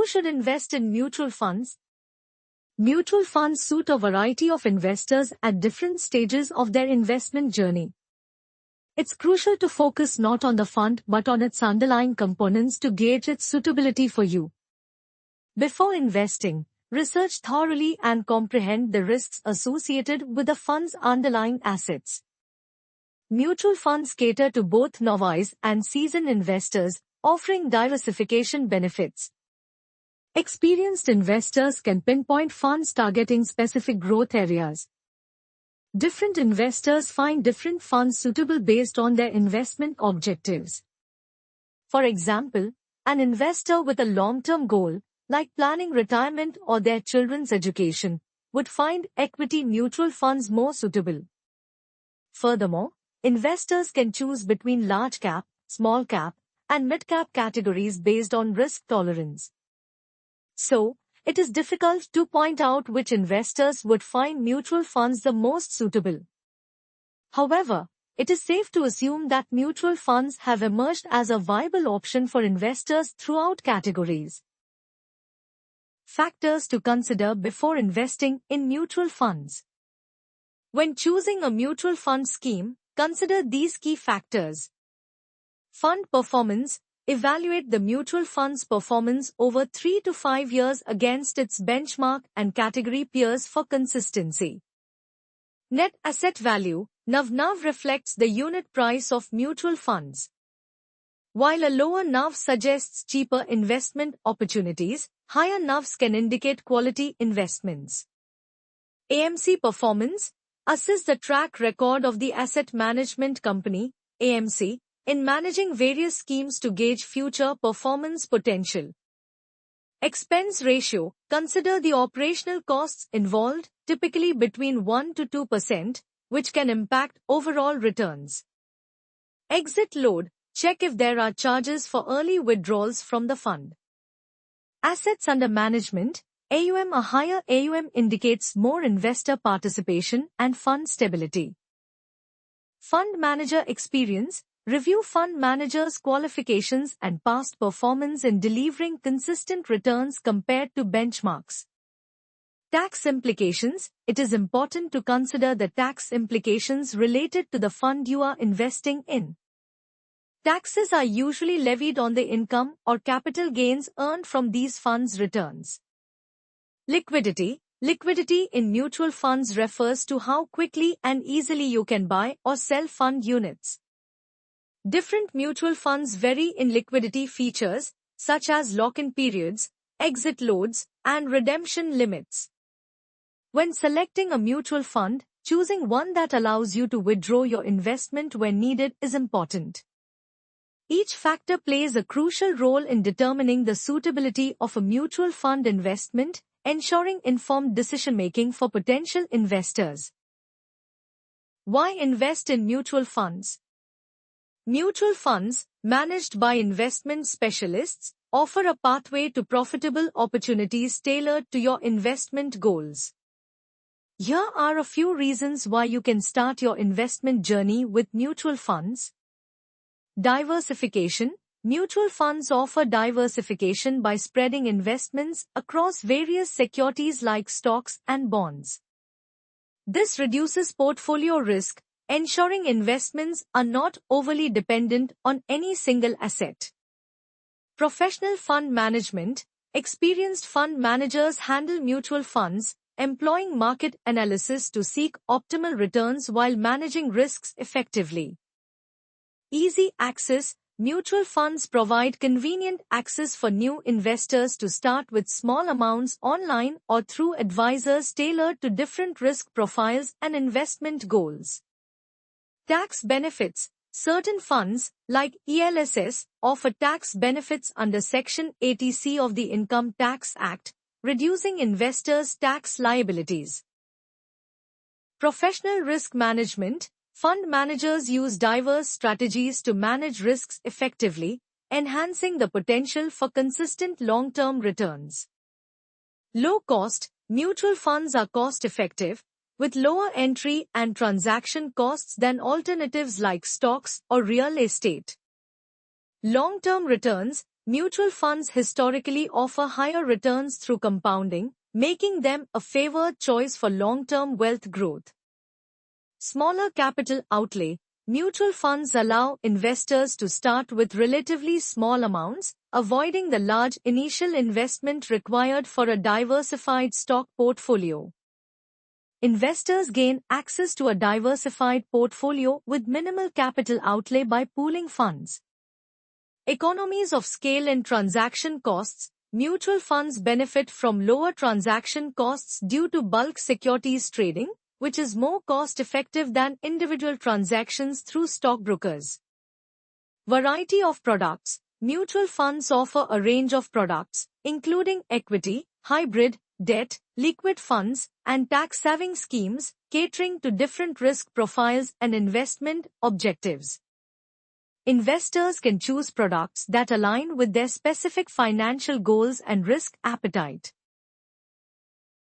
Who should invest in mutual funds? Mutual funds suit a variety of investors at different stages of their investment journey. It's crucial to focus not on the fund but on its underlying components to gauge its suitability for you. Before investing, research thoroughly and comprehend the risks associated with the fund's underlying assets. Mutual funds cater to both novice and seasoned investors, offering diversification benefits. Experienced investors can pinpoint funds targeting specific growth areas. Different investors find different funds suitable based on their investment objectives. For example, an investor with a long-term goal, like planning retirement or their children's education, would find equity mutual funds more suitable. Furthermore, investors can choose between large cap, small cap, and mid cap categories based on risk tolerance. So, it is difficult to point out which investors would find mutual funds the most suitable. However, it is safe to assume that mutual funds have emerged as a viable option for investors throughout categories. Factors to consider before investing in mutual funds. When choosing a mutual fund scheme, consider these key factors. Fund performance. Evaluate the mutual fund's performance over 3 to 5 years against its benchmark and category peers for consistency. Net asset value. NAV reflects the unit price of mutual funds. While a lower NAV suggests cheaper investment opportunities, higher NAVs can indicate quality investments. AMC performance. Assess the track record of the asset management company, AMC, in managing various schemes to gauge future performance potential. Expense ratio. Consider the operational costs involved, typically between 1 to 2%, which can impact overall returns. Exit load. Check if there are charges for early withdrawals from the fund. Assets under management. AUM. A higher AUM indicates more investor participation and fund stability. Fund manager experience. Review fund managers' qualifications and past performance in delivering consistent returns compared to benchmarks. Tax implications. It is important to consider the tax implications related to the fund you are investing in. Taxes are usually levied on the income or capital gains earned from these funds' returns. Liquidity. Liquidity in mutual funds refers to how quickly and easily you can buy or sell fund units. Different mutual funds vary in liquidity features, such as lock-in periods, exit loads, and redemption limits. When selecting a mutual fund, choosing one that allows you to withdraw your investment when needed is important. Each factor plays a crucial role in determining the suitability of a mutual fund investment, ensuring informed decision-making for potential investors. Why invest in mutual funds? Mutual funds, managed by investment specialists, offer a pathway to profitable opportunities tailored to your investment goals. Here are a few reasons why you can start your investment journey with mutual funds. Diversification. Mutual funds offer diversification by spreading investments across various securities like stocks and bonds. This reduces portfolio risk, ensuring investments are not overly dependent on any single asset. Professional fund management. Experienced fund managers handle mutual funds, employing market analysis to seek optimal returns while managing risks effectively. Easy access. Mutual funds provide convenient access for new investors to start with small amounts online or through advisors tailored to different risk profiles and investment goals. Tax benefits. Certain funds, like ELSS, offer tax benefits under Section 80C of the Income Tax Act, reducing investors' tax liabilities. Professional risk management. Fund managers use diverse strategies to manage risks effectively, enhancing the potential for consistent long-term returns. Low cost. Mutual funds are cost-effective, with lower entry and transaction costs than alternatives like stocks or real estate. Long-term returns. mutual funds historically offer higher returns through compounding, making them a favored choice for long-term wealth growth. Smaller capital outlay. Mutual funds allow investors to start with relatively small amounts, avoiding the large initial investment required for a diversified stock portfolio. Investors gain access to a diversified portfolio with minimal capital outlay by pooling funds. Economies of scale and transaction costs. Mutual funds benefit from lower transaction costs due to bulk securities trading, which is more cost-effective than individual transactions through stockbrokers. Variety of products. Mutual funds offer a range of products, including equity, hybrid, debt, liquid funds, and tax-saving schemes, catering to different risk profiles and investment objectives. Investors can choose products that align with their specific financial goals and risk appetite.